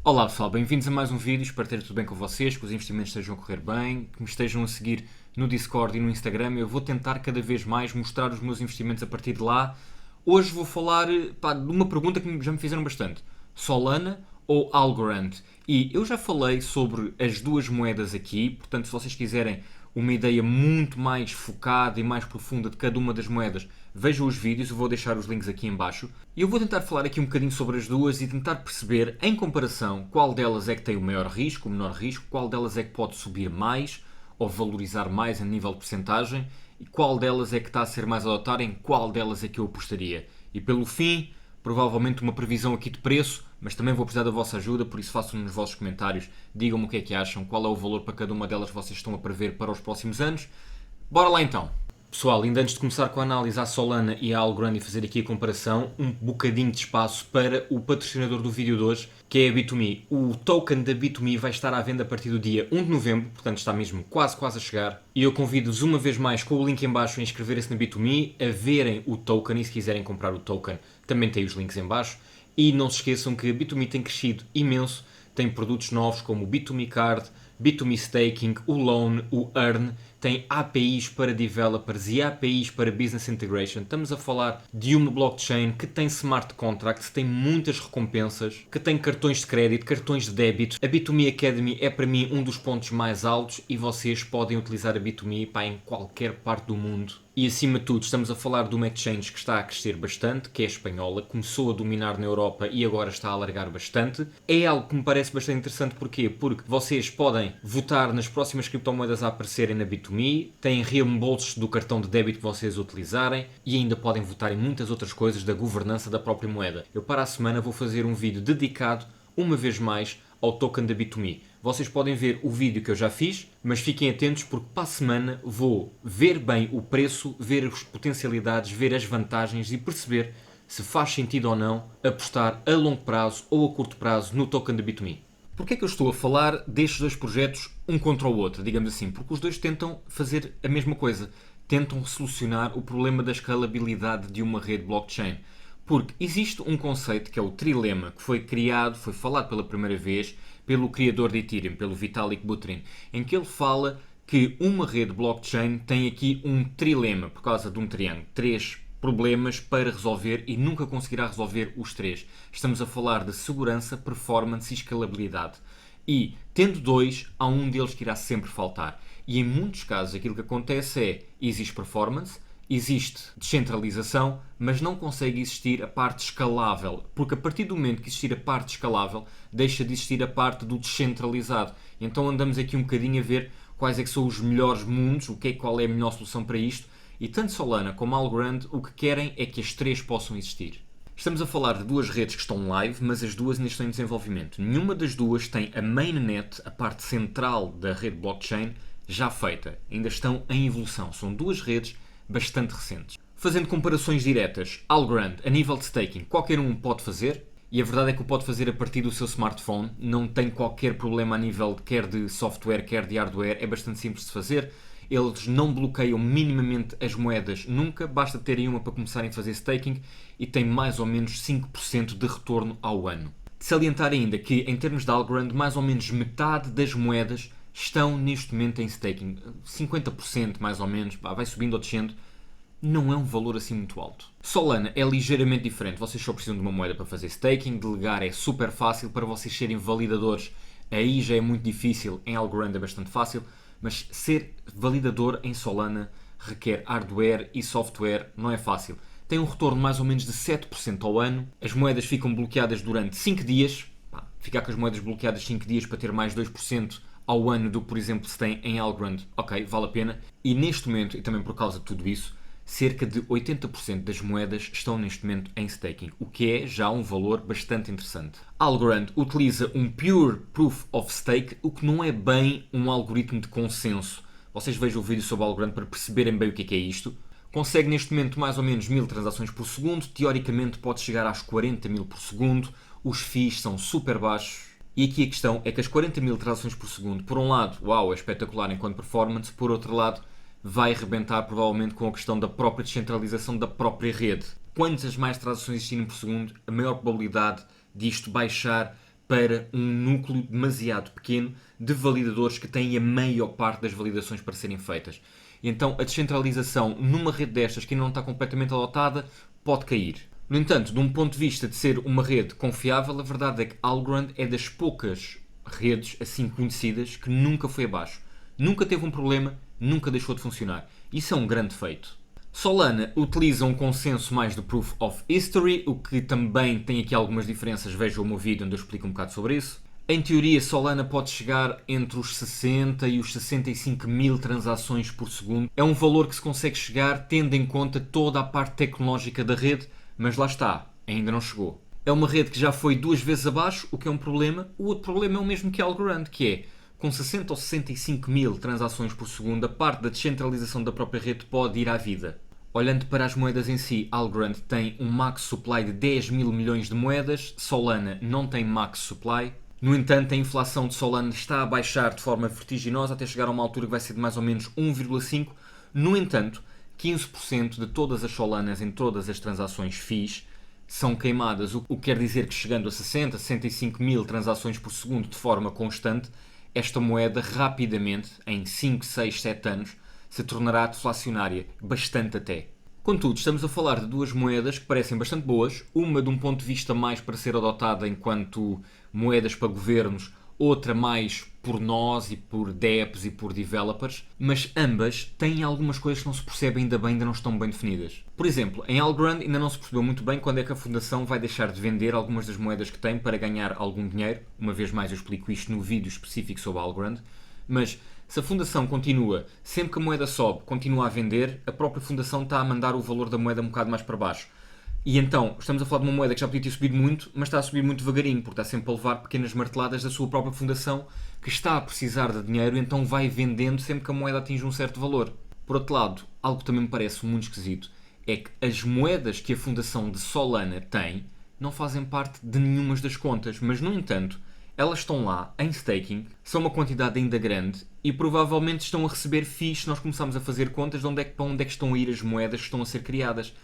Olá pessoal, bem-vindos a mais um vídeo, espero ter tudo bem com vocês, que os investimentos estejam a correr bem, que me estejam a seguir no Discord e no Instagram. Eu vou tentar cada vez mais mostrar os meus investimentos a partir de lá. Hoje vou falar de uma pergunta que já me fizeram bastante. Solana ou Algorand? E eu já falei sobre as duas moedas aqui, portanto se vocês quiserem uma ideia muito mais focada e mais profunda de cada uma das moedas, vejam os vídeos, eu vou deixar os links aqui em baixo. E eu vou tentar falar aqui um bocadinho sobre as duas e tentar perceber, em comparação, qual delas é que tem o maior risco, o menor risco, qual delas é que pode subir mais ou valorizar mais a nível de percentagem e qual delas é que está a ser mais adotada, em qual delas é que eu apostaria. E pelo fim, provavelmente uma previsão aqui de preço, mas também vou precisar da vossa ajuda, por isso façam nos vossos comentários, digam-me o que é que acham, qual é o valor para cada uma delas que vocês estão a prever para os próximos anos. Bora lá então! Pessoal, ainda antes de começar com a análise à Solana e à Algorand e fazer aqui a comparação, um bocadinho de espaço para o patrocinador do vídeo de hoje, que é a Bit2Me. O token da Bit2Me vai estar à venda a partir do dia 1 de novembro, portanto está mesmo quase a chegar. E eu convido-vos uma vez mais com o link em baixo a inscreverem-se na Bit2Me, a verem o token e se quiserem comprar o token também tem os links em baixo. E não se esqueçam que a Bit2Me tem crescido imenso, tem produtos novos como o Bit2Me Card, Bit2Me Staking, o Loan, o Earn, tem APIs para developers e APIs para business integration. Estamos a falar de uma blockchain que tem smart contracts, tem muitas recompensas, que tem cartões de crédito, cartões de débito. A Bit2Me Academy é para mim um dos pontos mais altos e vocês podem utilizar a Bit2Me em qualquer parte do mundo. E acima de tudo estamos a falar de uma exchange que está a crescer bastante, que é a espanhola, começou a dominar na Europa e agora está a alargar bastante. É algo que me parece bastante interessante, porquê? Porque vocês podem votar nas próximas criptomoedas a aparecerem na Bit2Me, têm reembolsos do cartão de débito que vocês utilizarem e ainda podem votar em muitas outras coisas da governança da própria moeda. Eu para a semana vou fazer um vídeo dedicado, uma vez mais, ao token da Bit2Me. Vocês podem ver o vídeo que eu já fiz, mas fiquem atentos porque para a semana vou ver bem o preço, ver as potencialidades, ver as vantagens e perceber se faz sentido ou não apostar a longo prazo ou a curto prazo no token da Bit2Me. Porquê é que eu estou a falar destes dois projetos um contra o outro, digamos assim? Porque os dois tentam fazer a mesma coisa, tentam solucionar o problema da escalabilidade de uma rede blockchain. Porque existe um conceito que é o trilema, que foi criado, foi falado pela primeira vez pelo criador de Ethereum, pelo Vitalik Buterin, em que ele fala que uma rede blockchain tem aqui um trilema, por causa de um triângulo, três problemas para resolver e nunca conseguirá resolver os três. Estamos a falar de segurança, performance e escalabilidade. E, tendo dois, há um deles que irá sempre faltar. E em muitos casos aquilo que acontece é, existe performance, existe descentralização, mas não consegue existir a parte escalável, porque a partir do momento que existir a parte escalável, deixa de existir a parte do descentralizado. Então andamos aqui um bocadinho a ver quais é que são os melhores mundos, qual é a melhor solução para isto, e tanto Solana como Algorand o que querem é que as três possam existir. Estamos a falar de duas redes que estão live, mas as duas ainda estão em desenvolvimento. Nenhuma das duas tem a mainnet, a parte central da rede blockchain, já feita. Ainda estão em evolução. São duas redes bastante recentes. Fazendo comparações diretas, Algorand, a nível de staking, qualquer um pode fazer, e a verdade é que o pode fazer a partir do seu smartphone, não tem qualquer problema a nível quer de software, quer de hardware, é bastante simples de fazer. Eles não bloqueiam minimamente as moedas nunca, basta terem uma para começarem a fazer staking e tem mais ou menos 5% de retorno ao ano. De salientar ainda que, em termos de Algorand, mais ou menos metade das moedas estão neste momento em staking. 50% mais ou menos, vai subindo ou descendo, não é um valor assim muito alto. Solana é ligeiramente diferente, vocês só precisam de uma moeda para fazer staking, delegar é super fácil, para vocês serem validadores aí já é muito difícil, em Algorand é bastante fácil, mas ser validador em Solana requer hardware e software, não é fácil. Tem um retorno mais ou menos de 7% ao ano, as moedas ficam bloqueadas durante 5 dias, ficar com as moedas bloqueadas 5 dias para ter mais 2% ao ano do que, por exemplo, se tem em Algorand, ok, vale a pena. E neste momento, e também por causa de tudo isso, cerca de 80% das moedas estão neste momento em staking, o que é já um valor bastante interessante. Algorand utiliza um Pure Proof of Stake, o que não é bem um algoritmo de consenso. Vocês vejam o vídeo sobre Algorand para perceberem bem o que é isto. Consegue neste momento mais ou menos 1000 transações por segundo, teoricamente pode chegar às 40.000 por segundo, os fees são super baixos. E aqui a questão é que as 40.000 transações por segundo, por um lado, uau, é espetacular enquanto performance, por outro lado, vai rebentar provavelmente com a questão da própria descentralização da própria rede. Quantas mais transações existirem por segundo, a maior probabilidade disto baixar para um núcleo demasiado pequeno de validadores que têm a maior parte das validações para serem feitas. E então a descentralização numa rede destas que ainda não está completamente adotada pode cair. No entanto, de um ponto de vista de ser uma rede confiável, a verdade é que Algorand é das poucas redes assim conhecidas que nunca foi abaixo. Nunca teve um problema, nunca deixou de funcionar. Isso é um grande feito. Solana utiliza um consenso mais do Proof of History, o que também tem aqui algumas diferenças. Veja o meu vídeo onde eu explico um bocado sobre isso. Em teoria, Solana pode chegar entre os 60 e os 65 mil transações por segundo. É um valor que se consegue chegar tendo em conta toda a parte tecnológica da rede, mas lá está, ainda não chegou. É uma rede que já foi 2 vezes abaixo, o que é um problema. O outro problema é o mesmo que Algorand, que é, com 60 ou 65 mil transações por segundo, a parte da descentralização da própria rede pode ir à vida. Olhando para as moedas em si, Algorand tem um max supply de 10 mil milhões de moedas, Solana não tem max supply. No entanto, a inflação de Solana está a baixar de forma vertiginosa até chegar a uma altura que vai ser de mais ou menos 1,5. No entanto, 15% de todas as Solanas em todas as transações FIIs são queimadas, o que quer dizer que chegando a 60, 65 mil transações por segundo de forma constante, esta moeda rapidamente, em 5, 6, 7 anos, se tornará deflacionária, bastante até. Contudo, estamos a falar de duas moedas que parecem bastante boas, uma de um ponto de vista mais para ser adotada enquanto moedas para governos, outra mais por nós e por dApps e por developers, mas ambas têm algumas coisas que não se percebem ainda bem, ainda não estão bem definidas. Por exemplo, em Algorand ainda não se percebeu muito bem quando é que a fundação vai deixar de vender algumas das moedas que tem para ganhar algum dinheiro. Uma vez mais eu explico isto no vídeo específico sobre Algorand, mas se a fundação continua, sempre que a moeda sobe, continua a vender, a própria fundação está a mandar o valor da moeda um bocado mais para baixo. E então, estamos a falar de uma moeda que já podia ter subido muito, mas está a subir muito devagarinho, porque está sempre a levar pequenas marteladas da sua própria fundação, que está a precisar de dinheiro, e então vai vendendo sempre que a moeda atinge um certo valor. Por outro lado, algo que também me parece muito esquisito, é que as moedas que a fundação de Solana tem não fazem parte de nenhuma das contas, mas no entanto, elas estão lá em staking, são uma quantidade ainda grande e provavelmente estão a receber fees se nós começarmos a fazer contas de para onde é que estão a ir as moedas que estão a ser criadas.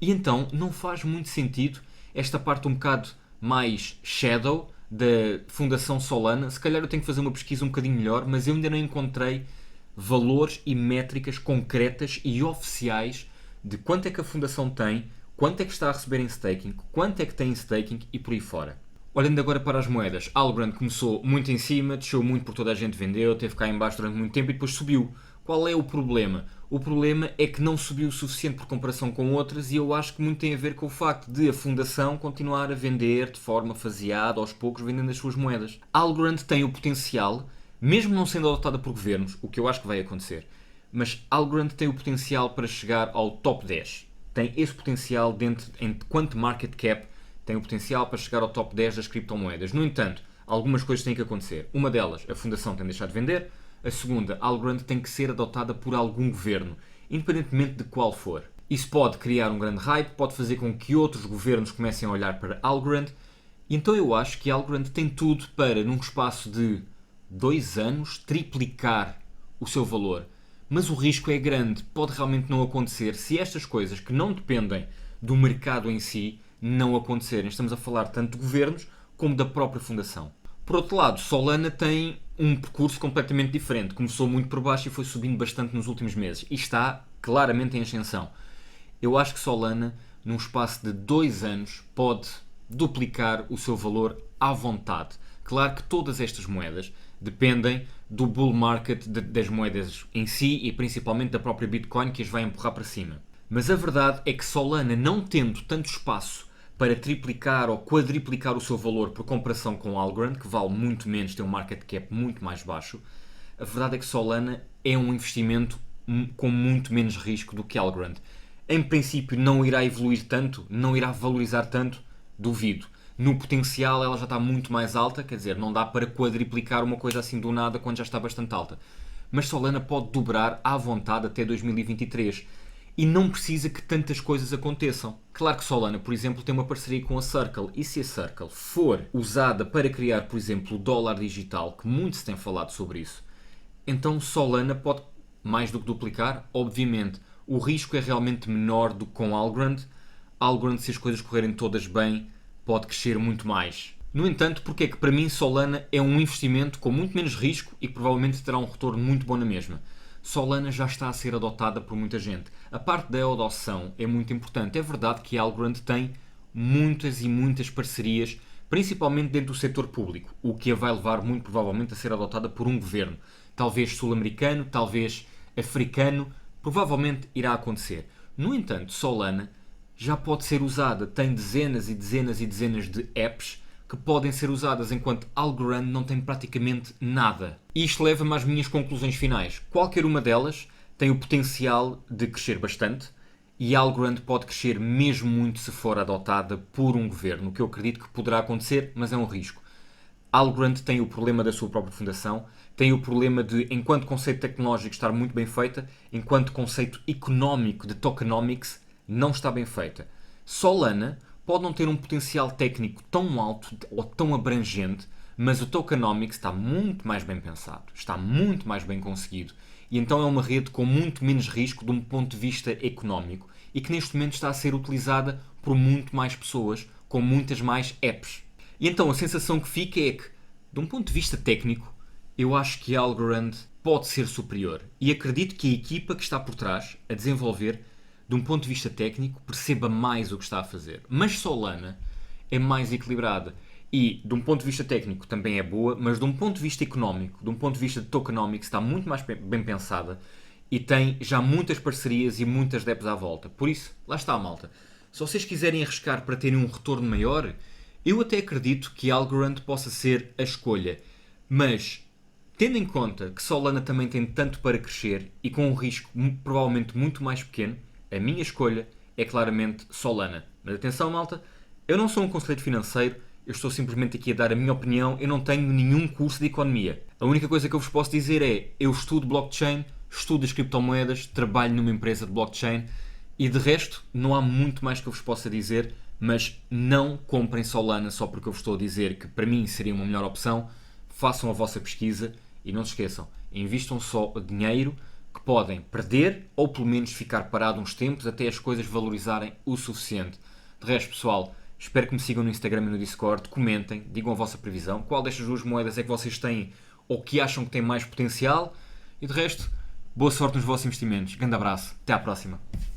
E então não faz muito sentido esta parte um bocado mais shadow da Fundação Solana. Se calhar eu tenho que fazer uma pesquisa um bocadinho melhor, mas eu ainda não encontrei valores e métricas concretas e oficiais de quanto é que a Fundação tem, quanto é que está a receber em staking, quanto é que tem em staking e por aí fora. Olhando agora para as moedas, Algorand começou muito em cima, desceu muito porque toda a gente vendeu, teve cá em baixo durante muito tempo e depois subiu. Qual é o problema? O problema é que não subiu o suficiente por comparação com outras e eu acho que muito tem a ver com o facto de a fundação continuar a vender de forma faseada, aos poucos, vendendo as suas moedas. Algorand tem o potencial, mesmo não sendo adotada por governos, o que eu acho que vai acontecer, mas Algorand tem o potencial para chegar ao top 10. Tem esse potencial dentro, enquanto market cap, tem o potencial para chegar ao top 10 das criptomoedas. No entanto, algumas coisas têm que acontecer. Uma delas, a fundação tem de deixar de vender. A segunda, Algorand tem que ser adotada por algum governo, independentemente de qual for. Isso pode criar um grande hype, pode fazer com que outros governos comecem a olhar para Algorand. E então eu acho que Algorand tem tudo para, num espaço de 2 anos, triplicar o seu valor. Mas o risco é grande, pode realmente não acontecer se estas coisas que não dependem do mercado em si não acontecerem. Estamos a falar tanto de governos como da própria fundação. Por outro lado, Solana tem um percurso completamente diferente. Começou muito por baixo e foi subindo bastante nos últimos meses. E está claramente em ascensão. Eu acho que Solana, num espaço de 2 anos, pode duplicar o seu valor à vontade. Claro que todas estas moedas dependem do bull market das moedas em si e principalmente da própria Bitcoin que as vai empurrar para cima. Mas a verdade é que Solana, não tendo tanto espaço para triplicar ou quadriplicar o seu valor por comparação com Algorand, que vale muito menos, tem um market cap muito mais baixo, a verdade é que Solana é um investimento com muito menos risco do que Algorand. Em princípio não irá evoluir tanto, não irá valorizar tanto, duvido. No potencial ela já está muito mais alta, quer dizer, não dá para quadriplicar uma coisa assim do nada quando já está bastante alta. Mas Solana pode dobrar à vontade até 2023. E não precisa que tantas coisas aconteçam. Claro que Solana, por exemplo, tem uma parceria com a Circle. E se a Circle for usada para criar, por exemplo, o dólar digital, que muito se tem falado sobre isso, então Solana pode mais do que duplicar. Obviamente, o risco é realmente menor do que com Algorand. Algorand, se as coisas correrem todas bem, pode crescer muito mais. No entanto, porque é que para mim Solana é um investimento com muito menos risco e que provavelmente terá um retorno muito bom na mesma? Solana já está a ser adotada por muita gente. A parte da adoção é muito importante. É verdade que a Algorand tem muitas e muitas parcerias, principalmente dentro do setor público, o que a vai levar muito provavelmente a ser adotada por um governo. Talvez sul-americano, talvez africano, provavelmente irá acontecer. No entanto, Solana já pode ser usada, tem dezenas e dezenas e dezenas de apps que podem ser usadas enquanto Algorand não tem praticamente nada. E isto leva-me às minhas conclusões finais. Qualquer uma delas tem o potencial de crescer bastante e Algorand pode crescer mesmo muito se for adotada por um governo, o que eu acredito que poderá acontecer, mas é um risco. Algorand tem o problema da sua própria fundação, tem o problema de, enquanto conceito tecnológico, estar muito bem feita, enquanto conceito económico de tokenomics, não está bem feita. Solana pode não ter um potencial técnico tão alto ou tão abrangente, mas o tokenomics está muito mais bem pensado, está muito mais bem conseguido e então é uma rede com muito menos risco de um ponto de vista económico e que neste momento está a ser utilizada por muito mais pessoas, com muitas mais apps. E então a sensação que fica é que, de um ponto de vista técnico, eu acho que a Algorand pode ser superior e acredito que a equipa que está por trás a desenvolver, de um ponto de vista técnico, perceba mais o que está a fazer. Mas Solana é mais equilibrada e, de um ponto de vista técnico, também é boa, mas de um ponto de vista económico, de um ponto de vista de tokenomics, está muito mais bem pensada e tem já muitas parcerias e muitas apps à volta. Por isso, lá está a malta. Se vocês quiserem arriscar para terem um retorno maior, eu até acredito que Algorand possa ser a escolha. Mas, tendo em conta que Solana também tem tanto para crescer e com um risco provavelmente muito mais pequeno, a minha escolha é claramente Solana. Mas atenção, malta, eu não sou um conselheiro financeiro, eu estou simplesmente aqui a dar a minha opinião, eu não tenho nenhum curso de economia. A única coisa que eu vos posso dizer é, eu estudo blockchain, estudo as criptomoedas, trabalho numa empresa de blockchain e de resto não há muito mais que eu vos possa dizer, mas não comprem Solana só porque eu vos estou a dizer que para mim seria uma melhor opção. Façam a vossa pesquisa e não se esqueçam, invistam só o dinheiro que podem perder ou pelo menos ficar parado uns tempos até as coisas valorizarem o suficiente. De resto, pessoal, espero que me sigam no Instagram e no Discord, comentem, digam a vossa previsão, qual destas duas moedas é que vocês têm ou que acham que tem mais potencial e de resto, boa sorte nos vossos investimentos. Grande abraço, até à próxima.